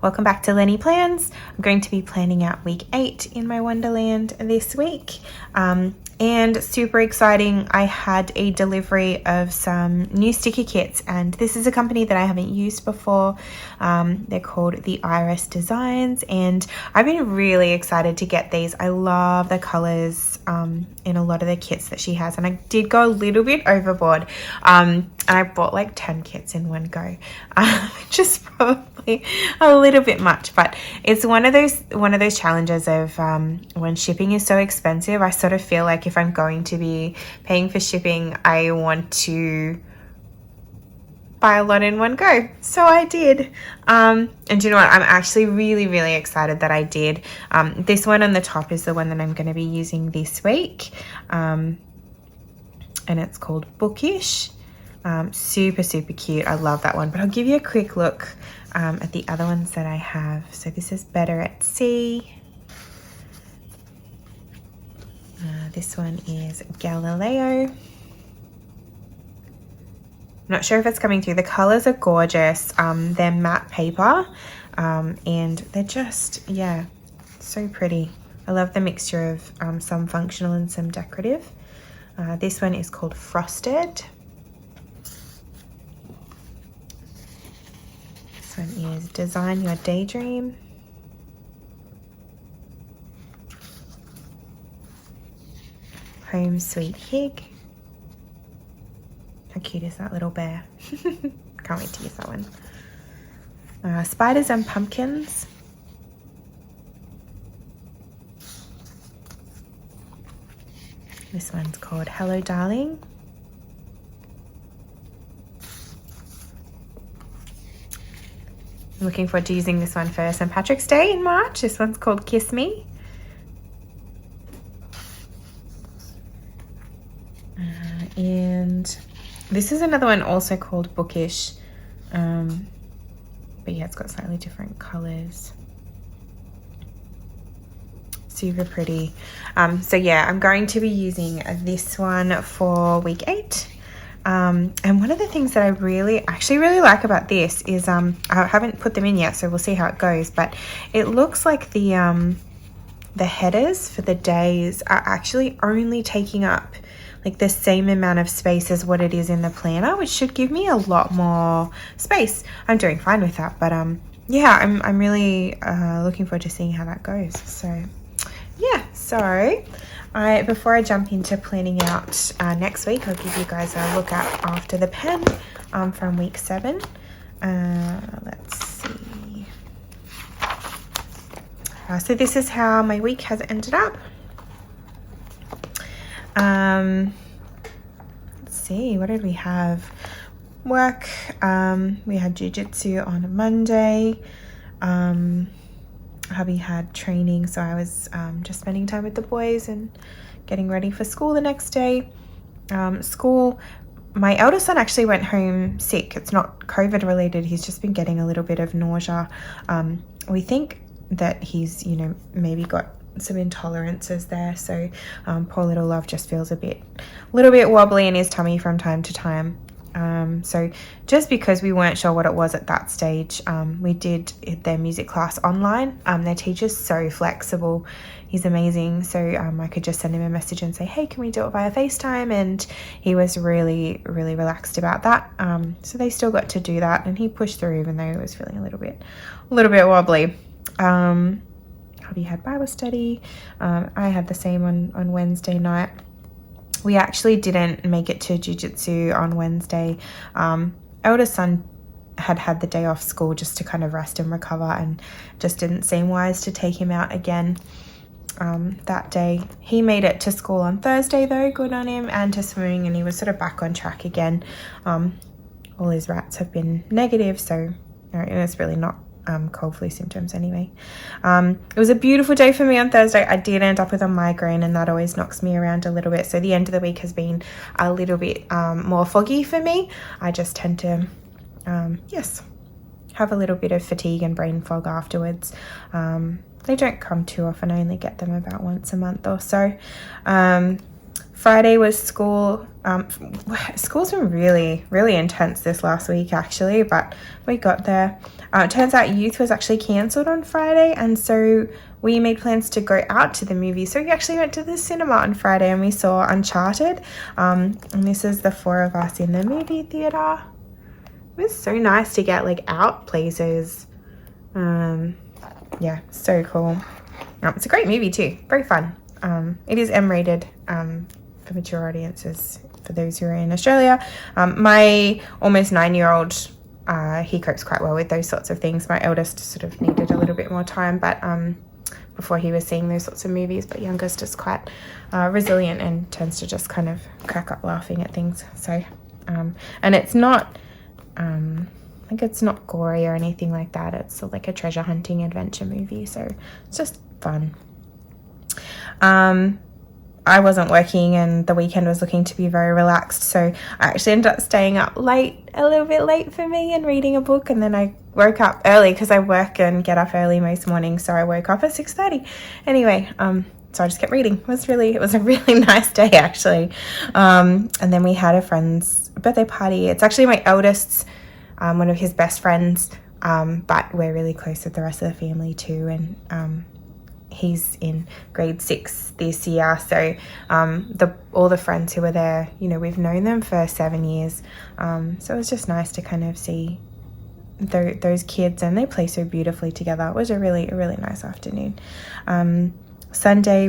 Welcome back to Lenny Plans. I'm going to be planning out week 8 in my Wonderland this week. And super exciting, I had a delivery of some new sticker kits, and this is a company that I haven't used before. They're called the Iris Designs, and I've been really excited to get these. I love the colors in a lot of the kits that she has, and I did go a little bit overboard. And I bought like 10 kits in one go, which is probably a little bit much, but it's one of those challenges of when shipping is so expensive. I sort of feel like if I'm going to be paying for shipping, I want to buy a lot in one go. So I did. And you know what? I'm actually really excited that I did. This one on the top is the one that I'm going to be using this week. And it's called Bookish. Super cute. I love that one, but I'll give you a quick look at the other ones that I have. So this is Better at Sea. This one is Galileo. I'm not sure if it's coming through. The colors are gorgeous. They're matte paper, and they're just, yeah, so pretty. I love the mixture of some functional and some decorative. This one is called Frosted. This one is Design Your Daydream. Home Sweet Hig. How cute is that little bear? Can't wait to use that one. Spiders and Pumpkins. This one's called Hello Darling. I'm looking forward to using this one for St. Patrick's Day in March. This one's called Kiss Me. And this is another one also called Bookish. But yeah, it's got slightly different colors. Super pretty. So yeah, I'm going to be using this one for week 8. And one of the things that I actually really like about this is I haven't put them in yet, so we'll see how it goes, but it looks like the headers for the days are actually only taking up like the same amount of space as what it is in the planner, which should give me a lot more space. I'm doing fine with that, but yeah, I'm really looking forward to seeing how that goes. So yeah, so before I jump into planning out next week, I'll give you guys a look at After the Pen from week 7. Let's see. So this is how my week has ended up. Let's see, what did we have? Work. We had jiu-jitsu on Monday. Hubby had training, so I was just spending time with the boys and getting ready for school the next day. School, my eldest son actually went home sick. It's not COVID related. He's just been getting a little bit of nausea. We think that he's, maybe got some intolerances there. So poor little love just feels a little bit wobbly in his tummy from time to time. So just because we weren't sure what it was at that stage, we did their music class online. Their teacher's so flexible. He's amazing. So I could just send him a message and say, hey, can we do it via FaceTime? And he was really relaxed about that. So they still got to do that, and he pushed through even though he was feeling a little bit wobbly. Hubby had Bible study. I had the same on Wednesday night. We actually didn't make it to jiu-jitsu on Wednesday. Eldest son had the day off school just to kind of rest and recover, and just didn't seem wise to take him out again that day. He made it to school on Thursday though, good on him, and to swimming, and he was sort of back on track again. All his rats have been negative, so it's really not cold flu symptoms anyway. It was a beautiful day for me on Thursday. I did end up with a migraine, and that always knocks me around a little bit, so the end of the week has been a little bit more foggy for me. I just tend to have a little bit of fatigue and brain fog afterwards. They don't come too often. I only get them about once a month or so. Friday was school. School's been really, really intense this last week actually, but we got there. It turns out youth was actually cancelled on Friday, and so we made plans to go out to the movie. So we actually went to the cinema on Friday and we saw Uncharted. And this is the 4 of us in the movie theater. It was so nice to get like out places. Yeah, so cool. It's a great movie too, very fun. It is M-rated for mature audiences for those who are in Australia. My almost 9-year-old, he copes quite well with those sorts of things. My eldest sort of needed a little bit more time, but before he was seeing those sorts of movies, but youngest is quite resilient and tends to just kind of crack up laughing at things. So, and it's not, I think it's not gory or anything like that. It's like a treasure hunting adventure movie, so it's just fun. I wasn't working and the weekend was looking to be very relaxed, so I actually ended up staying up late, a little bit late for me, and reading a book. And then I woke up early because I work and get up early most mornings, so I woke up at 6:30. Anyway, so I just kept reading. It was a really nice day actually. And then we had a friend's birthday party. It's actually my eldest's, one of his best friends, but we're really close with the rest of the family too. And he's in grade 6 this year, so all the friends who were there, you know, we've known them for 7 years, so it was just nice to kind of see those kids, and they play so beautifully together. It was a really nice afternoon. Today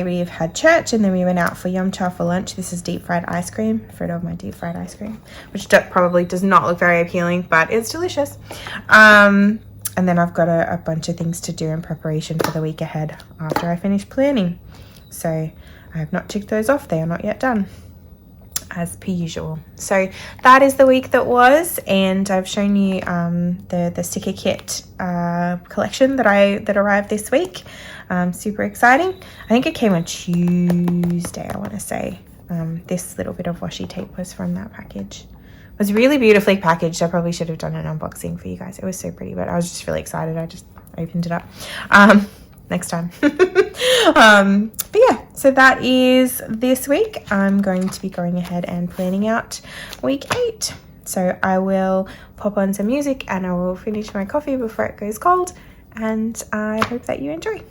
we've had church, and then we went out for Yum Cha for lunch. This is deep fried ice cream. I've heard of my deep fried ice cream, which probably does not look very appealing, but it's delicious. And then I've got a bunch of things to do in preparation for the week ahead after I finish planning. So I have not ticked those off. They are not yet done, as per usual. So that is the week that was, and I've shown you the sticker kit collection that arrived this week. Super exciting. I think it came on Tuesday, I want to say. This little bit of washi tape was from that package. It was really beautifully packaged. I probably should have done an unboxing for you guys. It was so pretty, but I was just really excited. I just opened it up. Next time. But yeah, so that is this week. I'm going to be going ahead and planning out week 8. So I will pop on some music and I will finish my coffee before it goes cold. And I hope that you enjoy.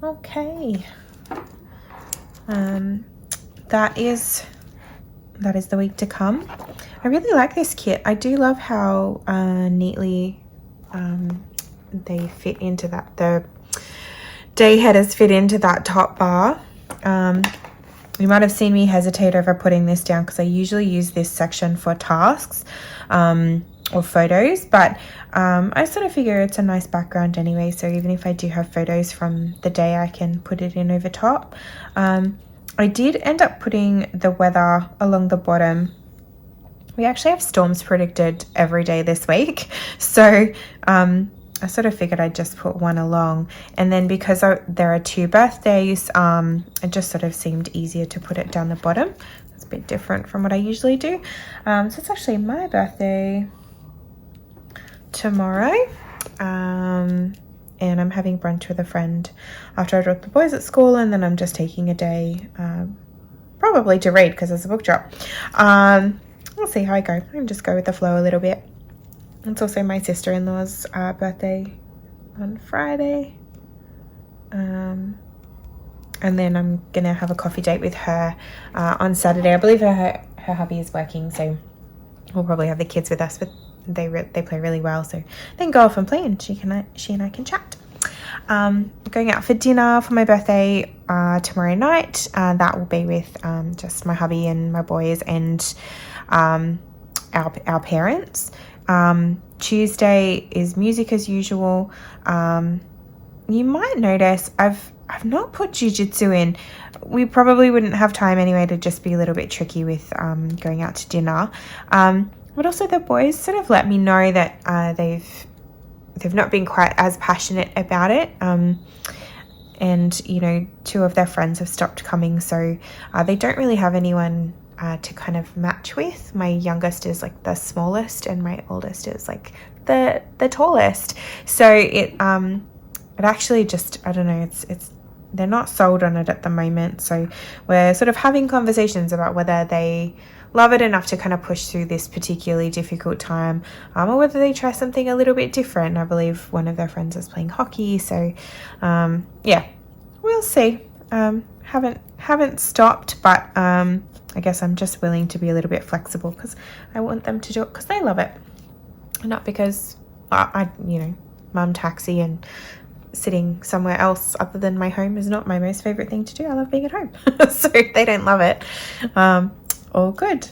Okay. That is the week to come. I really like this kit. I do love how neatly they fit into that. The day headers fit into that top bar. You might have seen me hesitate over putting this down because I usually use this section for tasks or photos, but I sort of figure it's a nice background anyway, so even if I do have photos from the day, I can put it in over top. I did end up putting the weather along the bottom. We actually have storms predicted every day this week, so I sort of figured I'd just put one along, and then because there are 2 birthdays, it just sort of seemed easier to put it down the bottom. It's a bit different from what I usually do. So it's actually my birthday tomorrow, and I'm having brunch with a friend after I drop the boys at school, and then I'm just taking a day probably to read because there's a book drop. We'll see how I go. I'll just go with the flow a little bit. It's also my sister-in-law's birthday on Friday. And then I'm going to have a coffee date with her on Saturday. I believe her hubby is working, so we'll probably have the kids with us, but they play really well, so they can go off and play, and she and I can chat. Going out for dinner for my birthday tomorrow night. That will be with just my hubby and my boys and our parents. Tuesday is music as usual. You might notice I've not put jiu-jitsu in. We probably wouldn't have time anyway, to just be a little bit tricky with going out to dinner. But also the boys sort of let me know that they've not been quite as passionate about it. And you know, 2 of their friends have stopped coming, so they don't really have anyone to kind of match with. My youngest is like the smallest, and my oldest is like the tallest. So it actually just, I don't know, it's they're not sold on it at the moment. So we're sort of having conversations about whether they love it enough to kind of push through this particularly difficult time, or whether they try something a little bit different. I believe one of their friends is playing hockey, so yeah, we'll see. Haven't stopped, but I guess I'm just willing to be a little bit flexible because I want them to do it because they love it, not because I mum taxi and sitting somewhere else other than my home is not my most favorite thing to do. I love being at home. So if they don't love it, all good.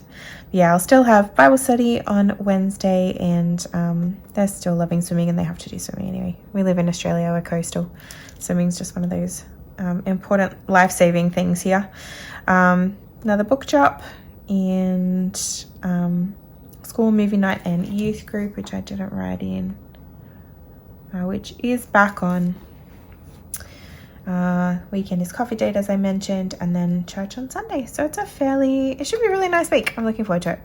Yeah, I'll still have Bible study on Wednesday, and they're still loving swimming, and they have to do swimming anyway. We live in Australia, we're coastal. Swimming's just one of those important life-saving things here. Another book drop, and school movie night and youth group, which I didn't write in, which is back on. Weekend is coffee date, as I mentioned, and then church on Sunday. So it should be a really nice week. I'm looking forward to it.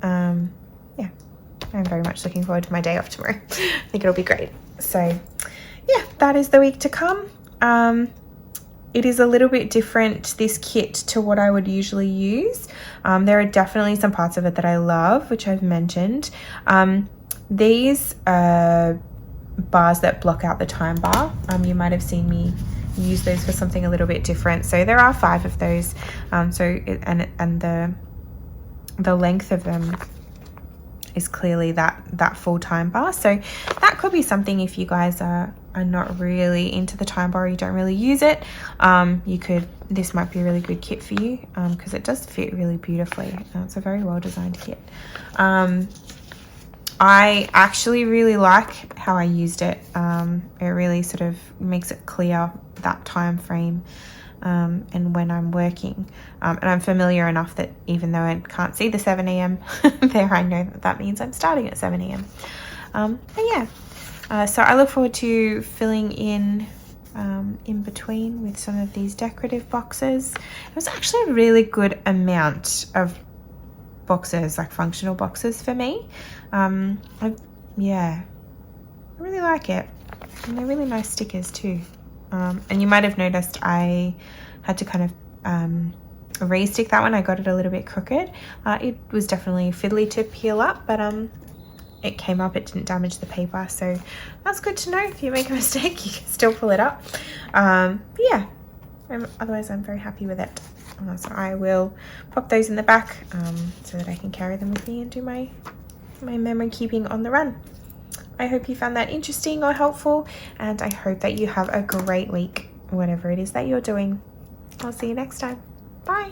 Yeah, I'm very much looking forward to my day off tomorrow. I think it'll be great. So yeah, that is the week to come. It is a little bit different, this kit, to what I would usually use. There are definitely some parts of it that I love, which I've mentioned. These bars that block out the time bar, you might have seen me use those for something a little bit different. So there are 5 of those. And the length of them is clearly that full time bar. So that could be something if you guys are not really into the time bar, or you don't really use it. This might be a really good kit for you, because it does fit really beautifully. It's a very well designed kit. I actually really like how I used it. It really sort of makes it clear that time frame, and when I'm working. And I'm familiar enough that even though I can't see the 7 a.m. there, I know that means I'm starting at 7 a.m. But yeah, so I look forward to filling in between with some of these decorative boxes. It was actually a really good amount of boxes, like functional boxes for me. I really like it, and they're really nice stickers too. And you might have noticed I had to kind of re-stick that one. I got it a little bit crooked. It was definitely fiddly to peel up, but it came up, it didn't damage the paper, so that's good to know. If you make a mistake, you can still pull it up. But yeah, otherwise I'm very happy with it. So I will pop those in the back so that I can carry them with me and do my memory keeping on the run. I hope you found that interesting or helpful, and I hope that you have a great week, whatever it is that you're doing. I'll see you next time. Bye.